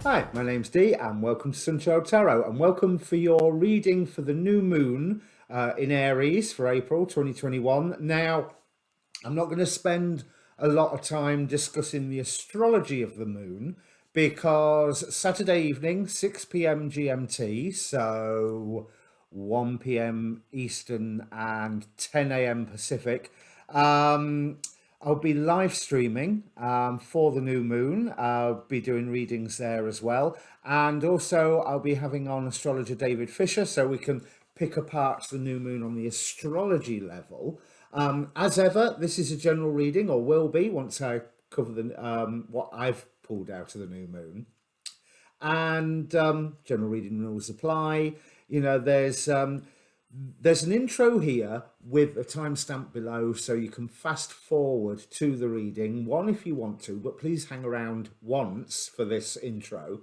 Hi, my name's Dee and welcome to Untitled Tarot and welcome for your reading for the new moon in Aries for April 2021. Now, I'm not going to spend a lot of time discussing the astrology of the moon because Saturday evening, 6 p.m. GMT, so 1 p.m. Eastern and 10 a.m. Pacific, I'll be live streaming for the new moon. I'll be doing readings there as well. And also, I'll be having on astrologer David Fisher so we can pick apart the new moon on the astrology level. As ever, this is a general reading, or will be once I cover what I've pulled out of the new moon. And general reading rules apply. You know, there's an intro here with a timestamp below, so you can fast forward to the reading, one if you want to, but please hang around once for this intro,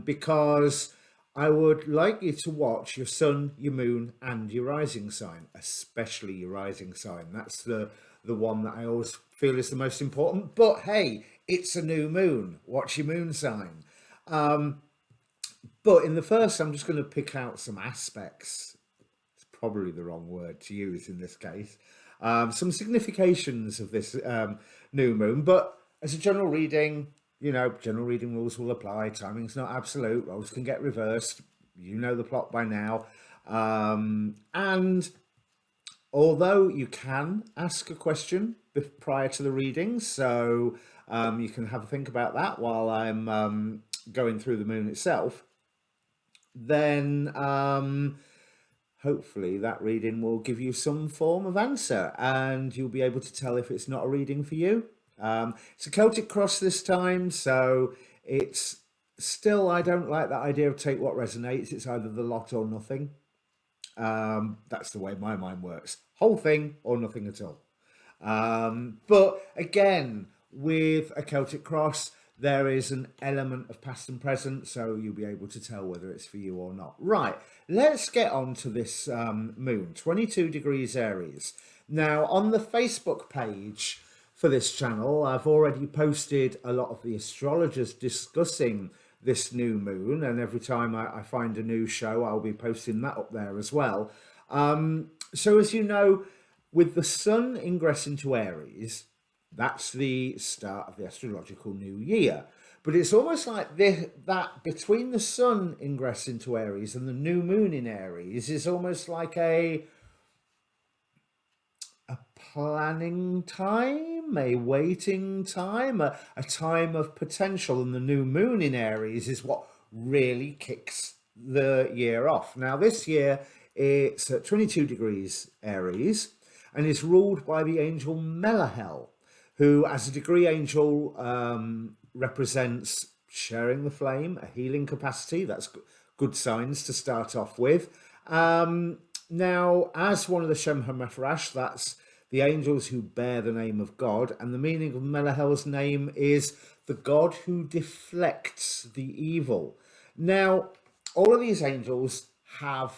because I would like you to watch your sun, your moon, and your rising sign, especially your rising sign. That's the one that I always feel is the most important. But hey, it's a new moon. Watch your moon sign. But in the first, I'm just going to pick out some aspects. It's probably the wrong word to use in this case. Some significations of this new moon. But as a general reading, you know, general reading rules will apply. Timing's not absolute. Roles can get reversed. You know the plot by now. And although you can ask a question prior to the reading, so you can have a think about that while I'm going through the moon itself, then hopefully that reading will give you some form of answer and you'll be able to tell if it's not a reading for you. It's a Celtic cross this time, so it's still, I don't like that idea of take what resonates. It's either the lot or nothing. That's the way my mind works. Whole thing or nothing at all. But again, with a Celtic cross, there is an element of past and present, so you'll be able to tell whether it's for you or not. Right, let's get on to this moon, 22 degrees Aries. Now, on the Facebook page for this channel, I've already posted a lot of the astrologers discussing this new moon, and every time I find a new show, I'll be posting that up there as well. So as you know, with the sun ingress into Aries, that's the start of the astrological new year. But it's almost like that between the sun ingress into Aries and the new moon in Aries is almost like a planning time, a waiting time, a time of potential. And the new moon in Aries is what really kicks the year off. Now, this year it's at 22 degrees Aries and is ruled by the angel Melahel, who as a degree angel represents sharing the flame, a healing capacity. That's good signs to start off with. Now, as one of the Shem HaMephorash, that's the angels who bear the name of God, and the meaning of Melahel's name is the God who deflects the evil. Now, all of these angels have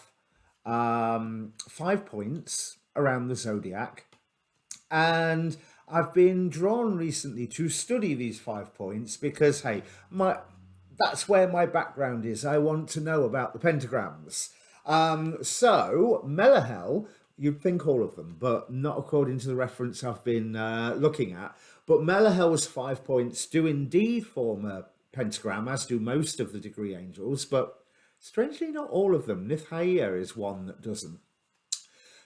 5 points around the zodiac, and I've been drawn recently to study these 5 points because, hey, that's where my background is. I want to know about the pentagrams. So, Melahel, you'd think all of them, but not according to the reference I've been looking at. But Melahel's 5 points do indeed form a pentagram, as do most of the degree angels, but strangely not all of them. Nithaya is one that doesn't.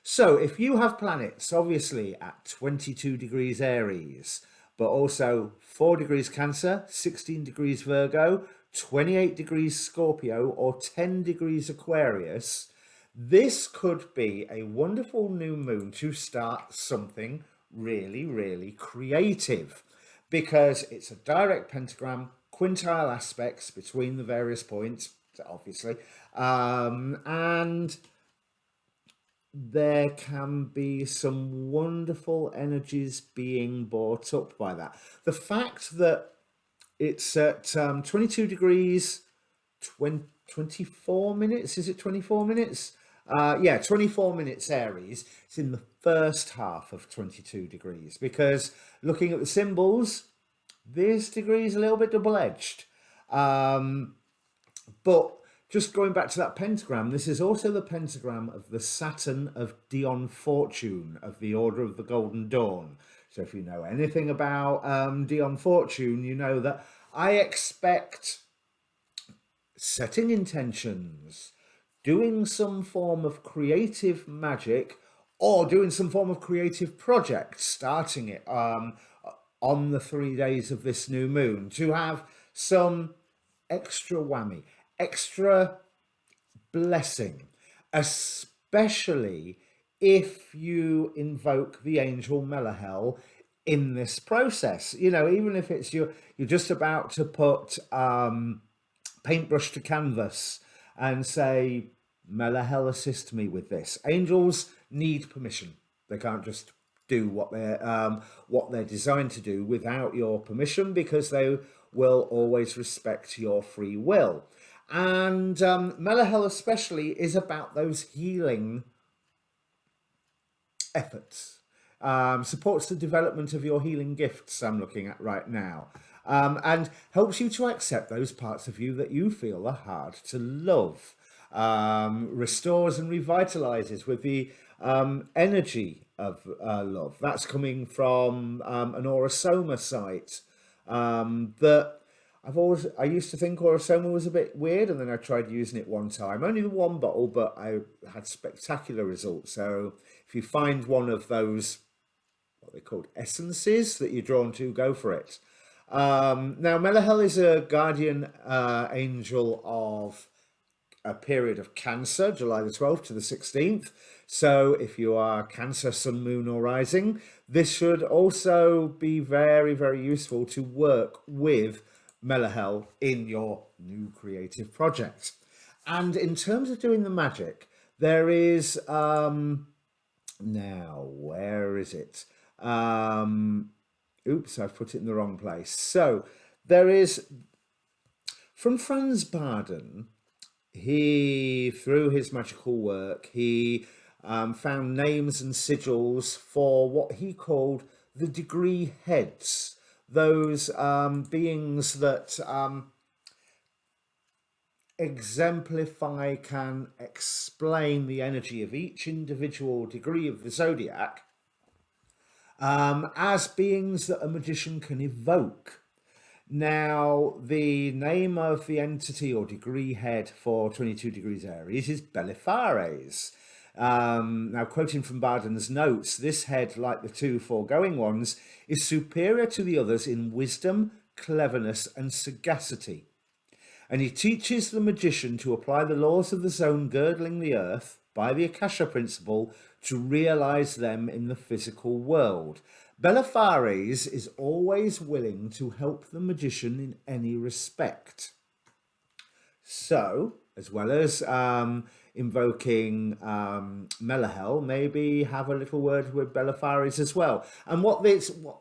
So if you have planets, obviously at 22 degrees Aries, but also 4 degrees Cancer, 16 degrees Virgo, 28 degrees Scorpio, or 10 degrees Aquarius, this could be a wonderful new moon to start something really, really creative, because it's a direct pentagram, quintile aspects between the various points, obviously, and there can be some wonderful energies being brought up by that. The fact that it's at 22 degrees, 24 minutes, is it 24 minutes? Yeah, 24 minutes Aries. It's in the first half of 22 degrees, because looking at the symbols, this degree is a little bit double-edged. But just going back to that pentagram, this is also the pentagram of the Saturn of Dion Fortune of the Order of the Golden Dawn. So if you know anything about Dion Fortune, you know that I expect setting intentions, doing some form of creative magic, or doing some form of creative project, starting it on the 3 days of this new moon to have some extra whammy, extra blessing, especially if you invoke the angel Melahel in this process. You know, even if it's you're just about to put paintbrush to canvas and say, Melahel, assist me with this. Angels need permission. They can't just do what they're designed to do without your permission, because they will always respect your free will. And Melahel especially is about those healing efforts. Supports the development of your healing gifts, I'm looking at right now, and helps you to accept those parts of you that you feel are hard to love. Restores and revitalizes with the energy of love. That's coming from an Aurosoma site that I used to think Aurosoma was a bit weird, and then I tried using it one time, only the one bottle, but I had spectacular results. So if you find one of those, what they called essences that you're drawn to, go for it. Now, Melahel is a guardian angel of a period of Cancer, July the 12th to the 16th. So if you are Cancer, Sun, Moon or Rising, this should also be very, very useful to work with Melahel in your new creative project. And in terms of doing the magic, there is, now, where is it? Oops, I've put it in the wrong place. So there is, from Franz Barden, he, through his magical work, he found names and sigils for what he called the degree heads, those beings that exemplify, can explain the energy of each individual degree of the zodiac, as beings that a magician can evoke. Now, the name of the entity or degree head for 22 degrees Aries is Belisarius. Now, quoting from Barden's notes, this head, like the two foregoing ones, is superior to the others in wisdom, cleverness, and sagacity. And he teaches the magician to apply the laws of the zone girdling the earth by the Akasha principle to realize them in the physical world. Belisarius is always willing to help the magician in any respect. So, as well as invoking Melahel, maybe have a little word with Belisarius as well. And what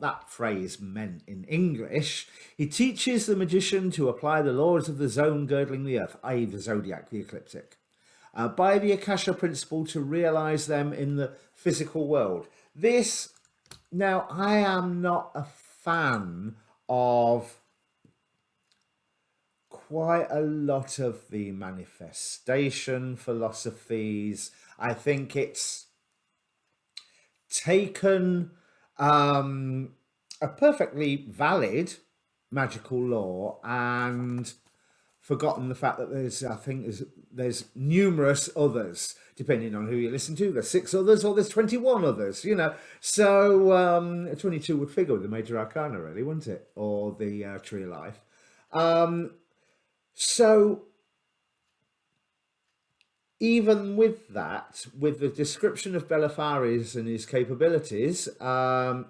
that phrase meant in English, he teaches the magician to apply the laws of the zone girdling the earth, i.e. the zodiac, the ecliptic, by the Akasha principle to realize them in the physical world. This, now, I am not a fan of quite a lot of the manifestation philosophies. I think it's taken a perfectly valid magical law and forgotten the fact that there's numerous others, depending on who you listen to. There's 6 others or there's 21 others, you know. So 22 would figure with the major arcana, really, wouldn't it? Or the tree of life. So even with that, with the description of Belisarius and his capabilities, that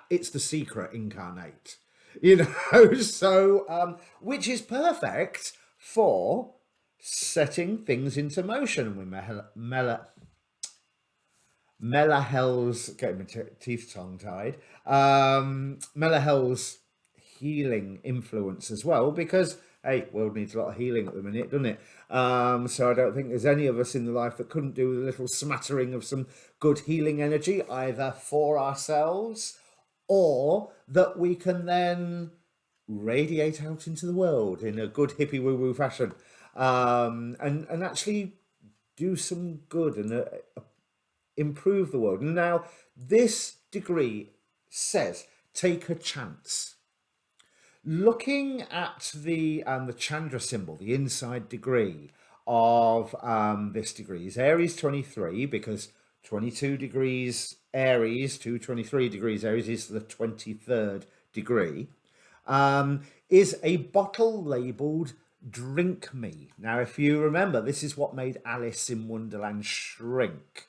it's the secret incarnate, you know. So which is perfect for setting things into motion. With Melahel's, getting my teeth tongue-tied, Melahel's healing influence as well, because hey, world needs a lot of healing at the minute, doesn't it? So I don't think there's any of us in the life that couldn't do with a little smattering of some good healing energy, either for ourselves or that we can then radiate out into the world in a good hippie woo-woo fashion, and actually do some good and improve the world. Now, this degree says take a chance. Looking at the Chandra symbol, the inside degree of this degree is Aries 23, because 22 degrees Aries to 23 degrees Aries is the 23rd degree, is a bottle labelled Drink Me. Now, if you remember, this is what made Alice in Wonderland shrink.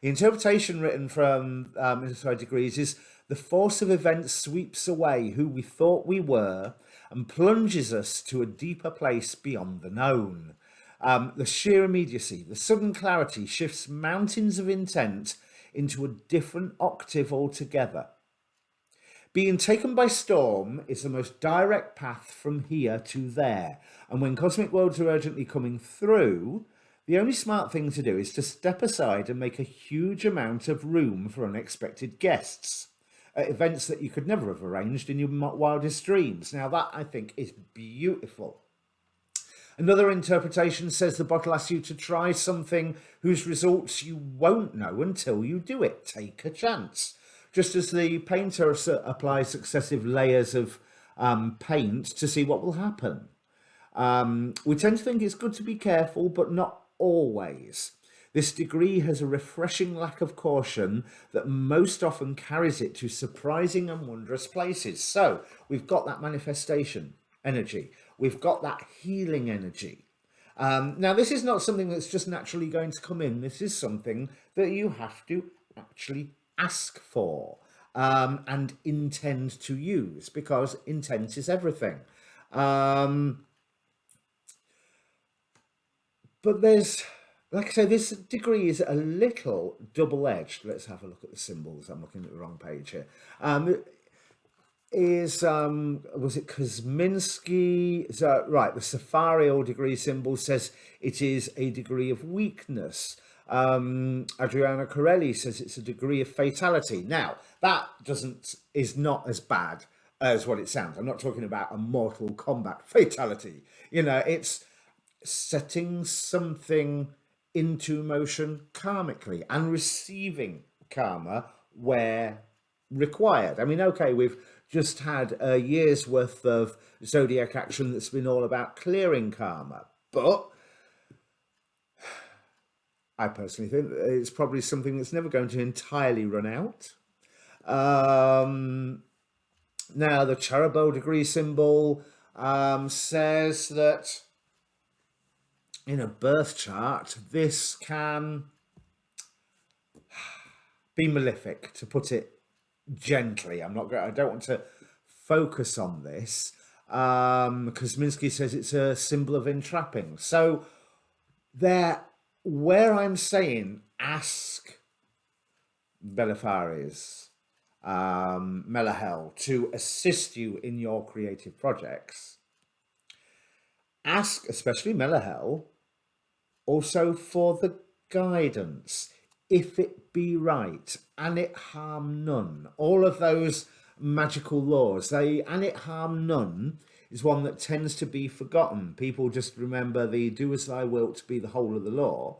The interpretation written from Inside Degrees is the force of events sweeps away who we thought we were and plunges us to a deeper place beyond the known. The sheer immediacy, the sudden clarity shifts mountains of intent into a different octave altogether. Being taken by storm is the most direct path from here to there. And when cosmic worlds are urgently coming through, the only smart thing to do is to step aside and make a huge amount of room for unexpected guests at events that you could never have arranged in your wildest dreams. Now, that, I think, is beautiful. Another interpretation says the bottle asks you to try something whose results you won't know until you do it. Take a chance. Just as the painter applies successive layers of paint to see what will happen. We tend to think it's good to be careful, but not always. This degree has a refreshing lack of caution that most often carries it to surprising and wondrous places. So we've got that manifestation energy. We've got that healing energy. Now, this is not something that's just naturally going to come in. This is something that you have to actually ask for and intend to use, because intent is everything. But there's, like I say, this degree is a little double-edged. Let's have a look at the symbols. I'm looking at the wrong page here. Was it Kosminski? Right, the Safarial degree symbol says it is a degree of weakness. Adriana Corelli says it's a degree of fatality. Now, that is not as bad as what it sounds. I'm not talking about a Mortal Kombat fatality. It's setting something into motion karmically and receiving karma where required. I mean, okay, we've just had a year's worth of zodiac action that's been all about clearing karma, but I personally think that it's probably something that's never going to entirely run out. Now, the Cherubel degree symbol says that in a birth chart, this can be malefic, to put it gently. I don't want to focus on this. Kosminski says it's a symbol of entrapping. So where I'm saying ask Belisarius, Melahel to assist you in your creative projects, ask especially Melahel also for the guidance, if it be right, and it harm none. All of those magical laws, and it harm none is one that tends to be forgotten. People just remember the do as thou wilt to be the whole of the law.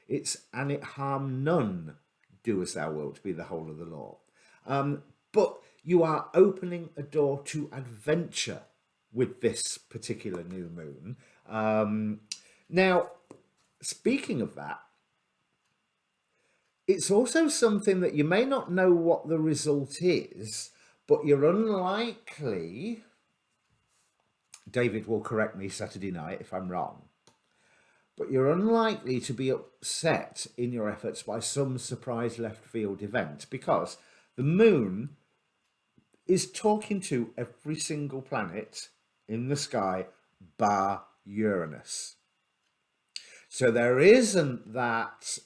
It's and it harm none, do as thou wilt be the whole of the law. But you are opening a door to adventure with this particular new moon. Now, speaking of that, it's also something that you may not know what the result is, but you're unlikely, David will correct me Saturday night if I'm wrong, but you're unlikely to be upset in your efforts by some surprise left field event, because the moon is talking to every single planet in the sky bar Uranus. So there isn't that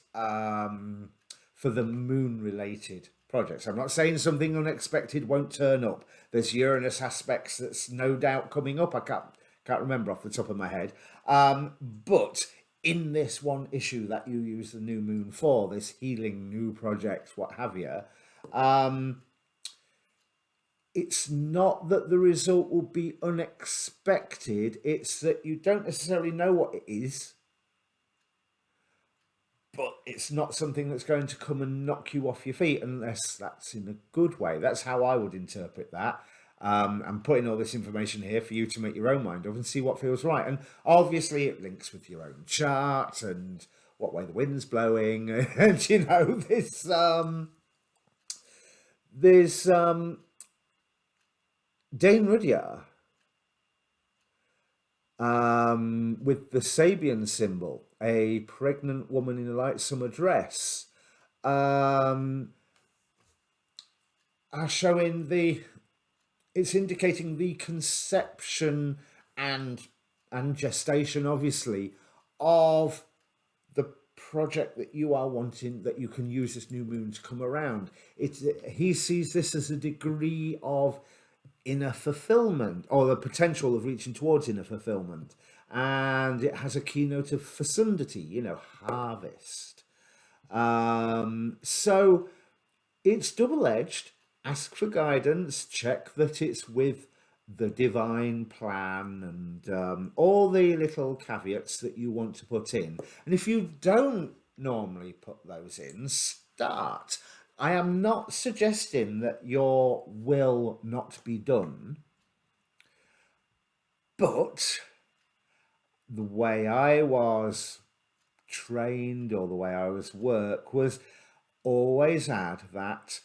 for the moon related projects. I'm not saying something unexpected won't turn up. There's Uranus aspects that's no doubt coming up. I can't remember off the top of my head. But in this one issue that you use the new moon for, this healing new project, what have you, it's not that the result will be unexpected, it's that you don't necessarily know what it is, but it's not something that's going to come and knock you off your feet unless that's in a good way. That's how I would interpret that. I'm putting all this information here for you to make your own mind of and see what feels right. And obviously, it links with your own chart and what way the wind's blowing. And you know, there's Dane Rudyard with the Sabian symbol, a pregnant woman in a light summer dress, are showing it's indicating the conception and gestation, obviously, of the project that you are wanting, that you can use this new moon to come around. He sees this as a degree of inner fulfillment, or the potential of reaching towards inner fulfillment, and it has a keynote of fecundity, you know, harvest. So it's double-edged. Ask for guidance, check that it's with the divine plan, and all the little caveats that you want to put in. And if you don't normally put those in, start. I am not suggesting that your will not be done, but the way I was trained, or the way I was work, was always add that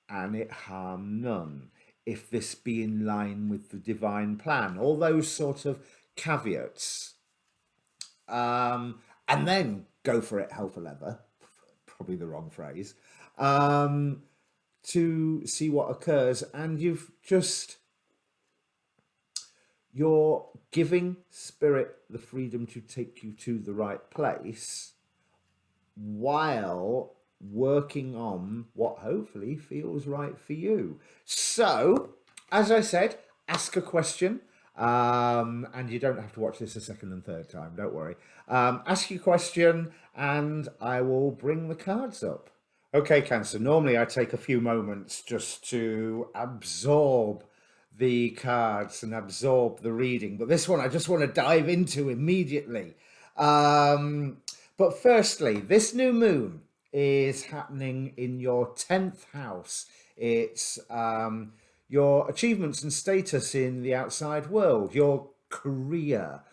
"and it harm none," if this be in line with the divine plan, all those sort of caveats, and then go for it hell for leather, probably the wrong phrase, to see what occurs. And you're giving spirit the freedom to take you to the right place while working on what hopefully feels right for you. So, as I said, ask a question. And you don't have to watch this a second and third time, don't worry. Ask your question and I will bring the cards up. Okay, Cancer, normally I take a few moments just to absorb the cards and absorb the reading, but this one I just want to dive into immediately. But firstly, this new moon is happening in your 10th house. It's your achievements and status in the outside world, your career.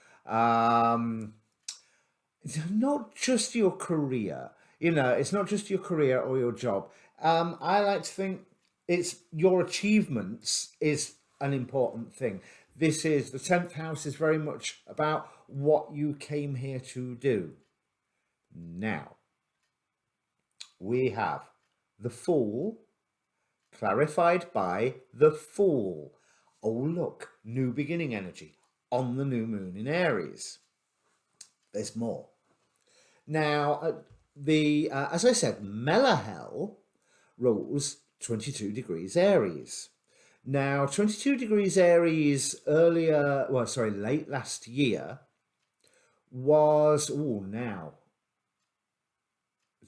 It's not just your career, you know, it's not just your career or your job. I like to think it's your achievements is an important thing. This is the 10th house is very much about what you came here to do. Now, we have the Fool clarified by the Fool. Oh, look, new beginning energy on the new moon in Aries. There's more. Now, as I said, Melahel rules 22 degrees Aries. Now, 22 degrees Aries late last year was, do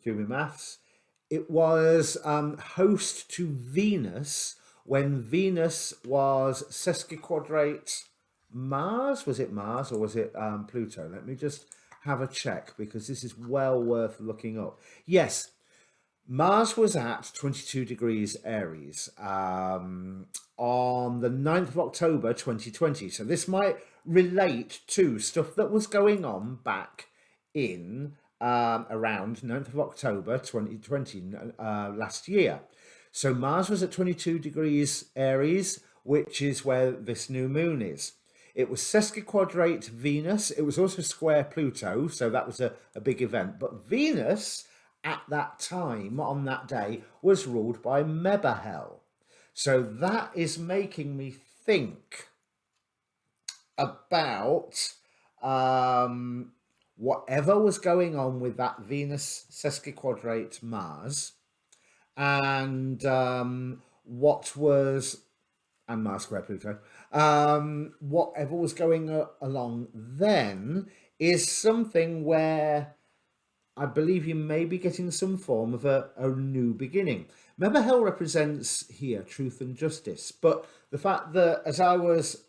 my maths, it was host to Venus when Venus was sesquiquadrate Mars. Was it Mars or was it Pluto? Let me just have a check because this is well worth looking up. Yes, Mars was at 22 degrees Aries on the 9th of October 2020. So this might relate to stuff that was going on back in around 9th of October 2020 last year. So Mars was at 22 degrees Aries, which is where this new moon is. It was sesquiquadrate Venus. It was also square Pluto, so that was a big event. But Venus, at that time, on that day, was ruled by Mebahel. So that is making me think about whatever was going on with that Venus sesquiquadrate Mars, and Mars square Pluto, whatever was going along then is something where I believe you may be getting some form of a new beginning. Remember, hell represents here truth and justice, but the fact that as I was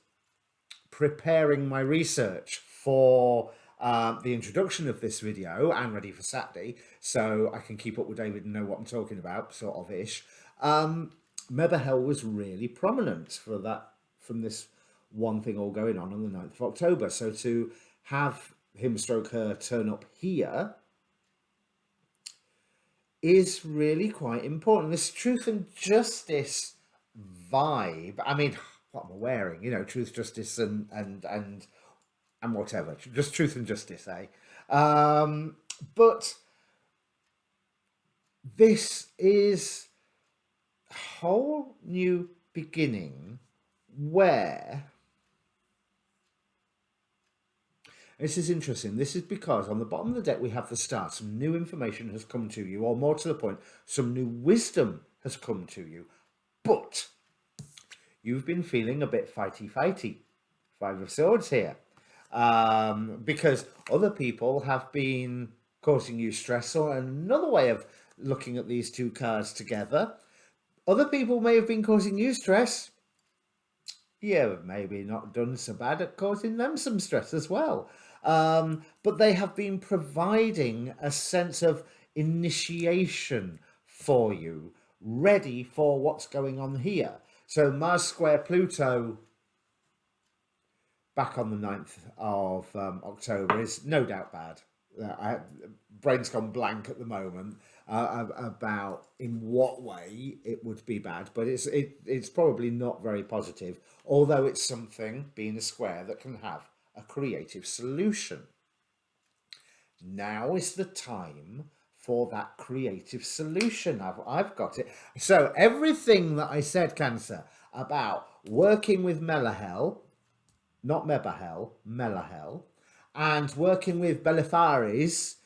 preparing my research for the introduction of this video and ready for Saturday, so I can keep up with David and know what I'm talking about, sort of ish. Mebahel was really prominent for that, from this one thing all going on the 9th of October. So to have him stroke her turn up here is really quite important. This truth and justice vibe. I mean, what am I wearing? You know, truth, justice, and whatever. Just truth and justice, eh? But this is a whole new beginning where this is interesting. This is because on the bottom of the deck we have the star. Some new information has come to you, or more to the point, some new wisdom has come to you. But you've been feeling a bit fighty-fighty. 5 of Swords here. Because other people have been causing you stress. Or another way of looking at these two cards together, other people may have been causing you stress. Yeah, maybe not done so bad at causing them some stress as well. But they have been providing a sense of initiation for you, ready for what's going on here. So Mars square Pluto back on the 9th of October is no doubt bad. Brain's gone blank at the moment about in what way it would be bad, but it's probably not very positive, although it's something, being a square, that can have a creative solution. Now is the time for that creative solution. I've got it. So everything that I said, Cancer, about working with Melahel, not Mebahel, Melahel, and working with Belisarius,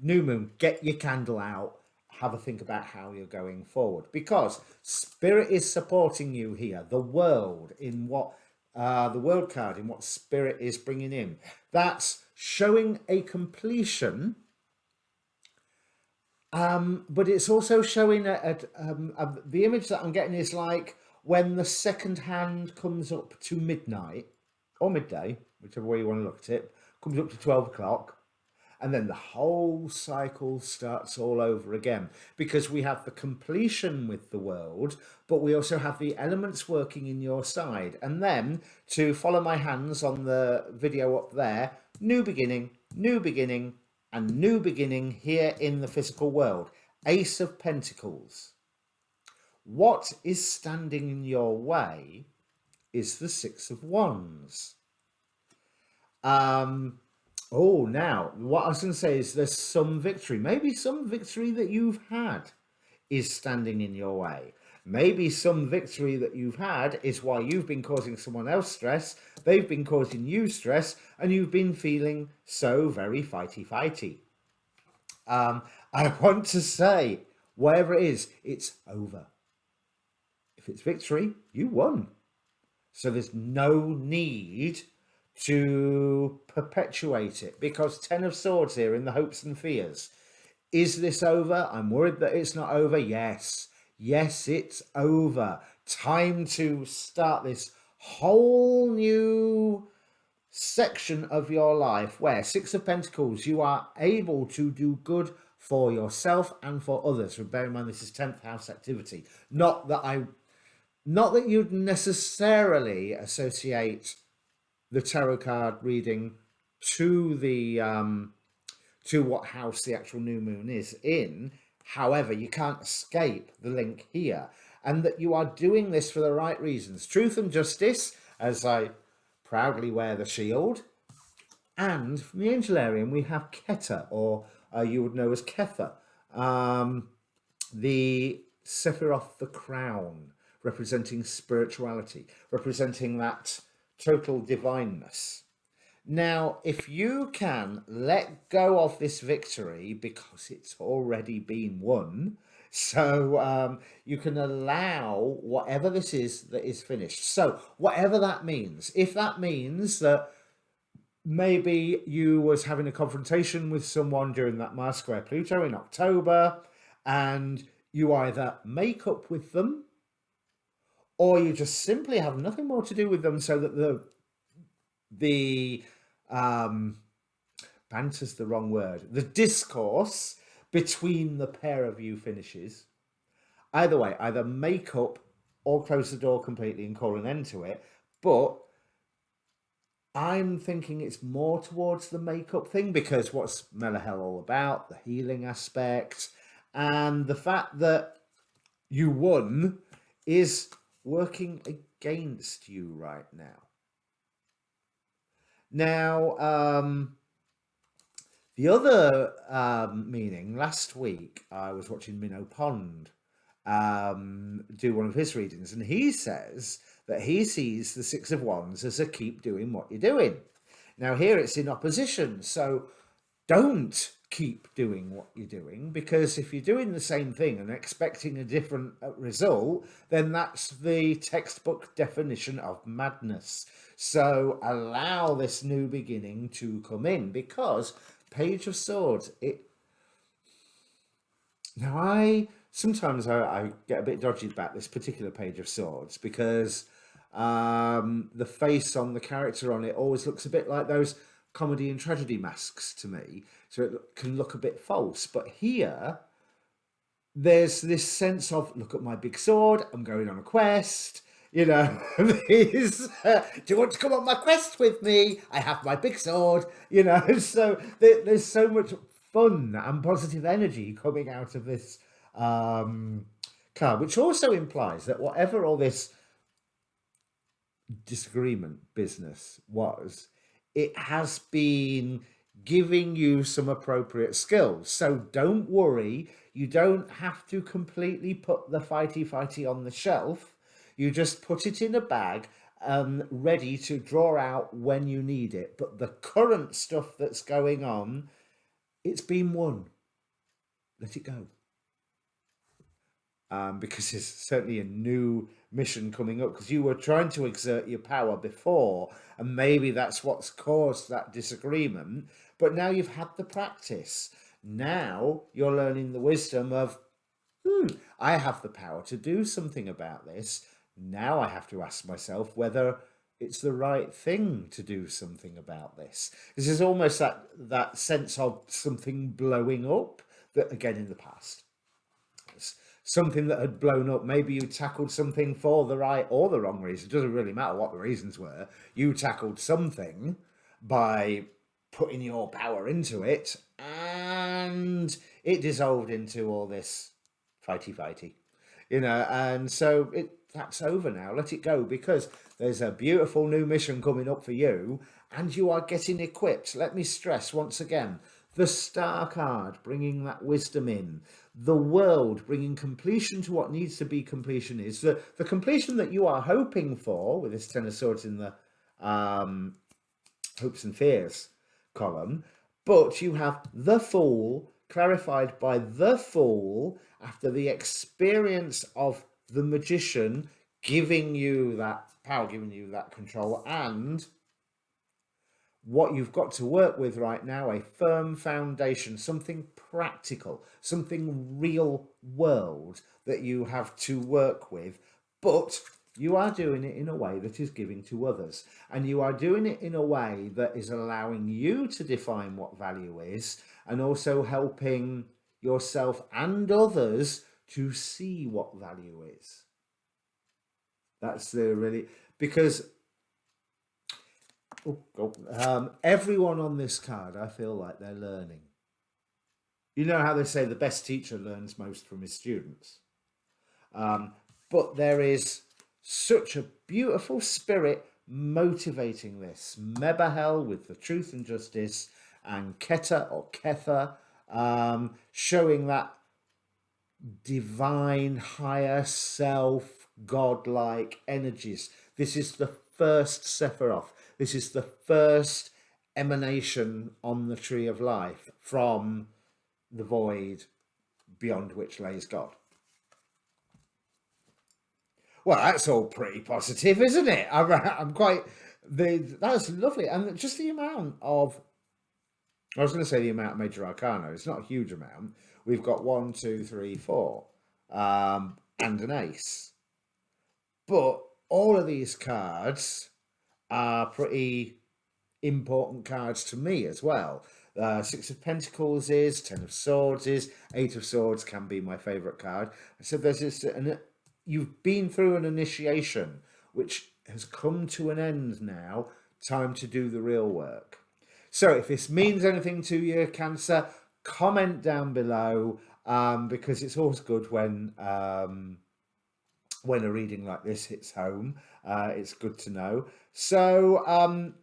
new moon, get your candle out, have a think about how you're going forward, because Spirit is supporting you here. The world, in what the world card, in what Spirit is bringing in, that's showing a completion, but it's also showing the image that I'm getting is like when the second hand comes up to midnight or midday, whichever way you want to look at it, comes up to 12 o'clock, and then the whole cycle starts all over again, because we have the completion with the world, but we also have the elements working in your side. And then, to follow my hands on the video up there, new beginning, and new beginning here in the physical world. Ace of Pentacles. What is standing in your way is the Six of Wands. Oh, now, what I was going to say is there's some victory. Maybe some victory that you've had is standing in your way. Maybe some victory that you've had is why you've been causing someone else stress, they've been causing you stress, and you've been feeling so very fighty-fighty. I want to say, wherever it is, it's over. If it's victory, you won. So there's no need to perpetuate it, because 10 of Swords here in the hopes and fears. Is this over? I'm worried that it's not over. Yes, it's over. Time to start this whole new section of your life where Six of Pentacles, you are able to do good for yourself and for others. So bear in mind, this is 10th house activity. Not that you'd necessarily associate the tarot card reading to the to what house the actual new moon is in. However, you can't escape the link here, and that you are doing this for the right reasons. Truth and justice, as I proudly wear the shield. And from the angel area, we have Keter, or you would know as Kether, the Sephiroth, the crown, representing spirituality, representing that total divineness. Now, if you can let go of this victory, because it's already been won, so you can allow whatever this is that is finished. So whatever that means, if that means that maybe you was having a confrontation with someone during that Mars square Pluto in October, and you either make up with them or you just simply have nothing more to do with them, so that the um banter's the wrong word, the discourse between the pair of you finishes. Either way, either make up or close the door completely and call an end to it. But I'm thinking it's more towards the makeup thing, because what's Melahel all about? The healing aspect, and the fact that you won is working against you right now. Now, the other meaning, last week I was watching Minnow Pond do one of his readings, and he says that he sees the Six of Wands as a keep doing what you're doing. Now here it's in opposition, so don't keep doing what you're doing, because if you're doing the same thing and expecting a different result, then that's the textbook definition of madness. So allow this new beginning to come in, because Page of Swords, sometimes I get a bit dodgy about this particular Page of Swords, because the face on the character on it always looks a bit like those comedy and tragedy masks to me, so it can look a bit false. But here there's this sense of, look at my big sword, I'm going on a quest, do you want to come on my quest with me? I have my big sword, so there's so much fun and positive energy coming out of this card, which also implies that whatever all this disagreement business was, it has been giving you some appropriate skills. So don't worry, you don't have to completely put the fighty-fighty on the shelf. You just put it in a bag ready to draw out when you need it. But the current stuff that's going on, it's been won. Let it go. Because there's certainly a new mission coming up, because you were trying to exert your power before, and maybe that's what's caused that disagreement. But now you've had the practice. Now you're learning the wisdom of, I have the power to do something about this. Now I have to ask myself whether it's the right thing to do something about this. This is almost that sense of something blowing up, that again in the past, something that had blown up. Maybe you tackled something for the right or the wrong reason. It doesn't really matter what the reasons were. You tackled something by putting your power into it, and it dissolved into all this fighty-fighty, and so that's over now. Let it go, because there's a beautiful new mission coming up for you, and you are getting equipped. Let me stress once again, the Star card bringing that wisdom in, the World bringing completion to what needs to be completion, is the completion that you are hoping for with this Ten of Swords in the hopes and fears column. But you have the Fool clarified by the Fool after the experience of the Magician giving you that power, giving you that control, and what you've got to work with right now, a firm foundation, something practical, something real world that you have to work with. But you are doing it in a way that is giving to others, and you are doing it in a way that is allowing you to define what value is, and also helping yourself and others to see what value is. That's the really, because everyone on this card, I feel like they're learning. You know how they say the best teacher learns most from his students. But there is such a beautiful spirit motivating this. Mebahel with the truth and justice, and Keta or Ketha showing that divine, higher self, godlike energies. This is the first Sephiroth. This is the first emanation on the tree of life from the void beyond which lays God. Well, that's all pretty positive, isn't it? I'm quite That's lovely. And just the amount of, I was going to say the amount of major arcana, it's not a huge amount. We've got one, two, three, four, and an ace. But all of these cards are pretty important cards to me as well. Six of Pentacles is, Ten of Swords is, Eight of Swords can be my favourite card. So there's this, and you've been through an initiation which has come to an end now. Time to do the real work. So if this means anything to you, Cancer, comment down below, because it's always good when a reading like this hits home. It's good to know. So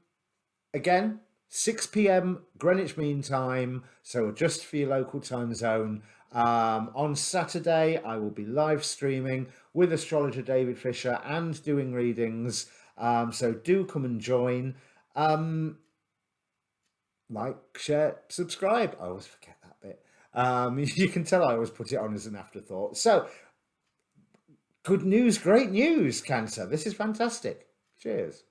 again, 6 p.m. Greenwich Mean Time, so adjust for your local time zone. On Saturday, I will be live streaming with astrologer David Fisher and doing readings. So do come and join. Like, share, subscribe. I always forget that bit. You can tell I always put it on as an afterthought. So, good news, great news, Cancer. This is fantastic. Cheers.